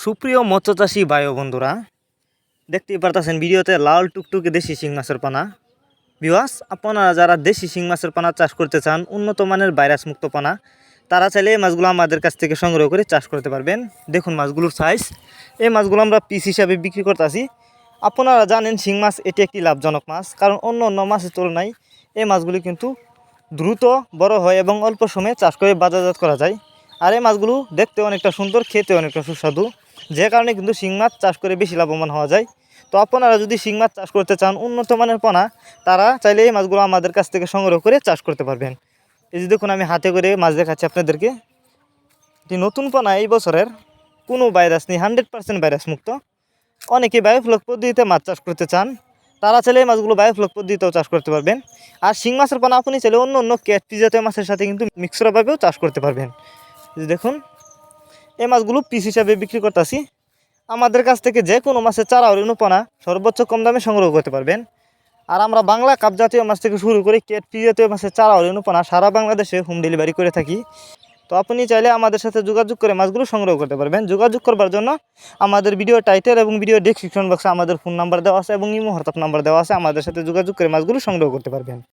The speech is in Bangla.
সুপ্রিয় মৎস্যচাষী ভাই ও বন্ধুরা, দেখতেই পারতেছেন ভিডিওতে লাল টুকটুকে দেশি শিং মাছের পানা। ভিউয়ার্স, আপনারা যারা দেশি শিং মাছের পানা চাষ করতে চান, উন্নত মানের ভাইরাস মুক্ত পানা, তারা চাইলে এই মাছগুলো আমাদের কাছ থেকে সংগ্রহ করে চাষ করতে পারবেন। দেখুন মাছগুলোর সাইজ। এই মাছগুলো আমরা পিস হিসাবে বিক্রি করতেছি। আপনারা জানেন শিং মাছ এটি একটি লাভজনক মাছ, কারণ অন্য অন্য মাছের তুলনায় এই মাছগুলি কিন্তু দ্রুত বড় হয় এবং অল্প সময়ে চাষ করে বাজারজাত করা যায়। আর এই মাছগুলো দেখতে অনেকটা সুন্দর, খেতে অনেকটা সুস্বাদু, যে কারণে কিন্তু শিং মাছ চাষ করে বেশি লাভবান হওয়া যায়। তো আপনারা যদি শিং মাছ চাষ করতে চান উন্নত মানের পোনা, তারা চাইলে এই মাছগুলো আমাদের কাছ থেকে সংগ্রহ করে চাষ করতে পারবেন। এই যে দেখুন, আমি হাতে করে মাছ দেখাচ্ছি আপনাদেরকে। এটি নতুন পোনা, এই বছরের, কোনো ভাইরাস নেই, 100% ভাইরাস মুক্ত। অনেকে বায়োফ্লক পদ্ধতিতে মাছ চাষ করতে চান, তারা চাইলে এই মাছগুলো বায়োফ্লক পদ্ধতিতেও চাষ করতে পারবেন। আর শিং মাছের পোনা আপনি চাইলে অন্য অন্য ক্যাটফিশ জাতীয় মাছের সাথে কিন্তু মিক্সরভাবেও চাষ করতে পারবেন। দেখুন, এই মাছগুলো পিস হিসাবে বিক্রি করতেছি। আমাদের কাছ থেকে যে কোনো মাছের চারা ও রেণুপোনা সর্বোচ্চ কম দামে সংগ্রহ করতে পারবেন। আর আমরা বাংলা কাপ জাতীয় মাছ থেকে শুরু করে ক্যাটফিশ জাতীয় মাছের চারা ও রেণুপোনা সারা বাংলাদেশে হোম ডেলিভারি করে থাকি। তো আপনি চাইলে আমাদের সাথে যোগাযোগ করে মাছগুলো সংগ্রহ করতে পারবেন। যোগাযোগ করবার জন্য আমাদের ভিডিও টাইটেল এবং ভিডিও ডেসক্রিপশন বক্সে আমাদের ফোন নাম্বার দেওয়া আছে এবং ইমো হোয়াটসঅ্যাপ নাম্বার দেওয়া আছে। আমাদের সাথে যোগাযোগ করে মাছগুলো সংগ্রহ করতে পারবেন।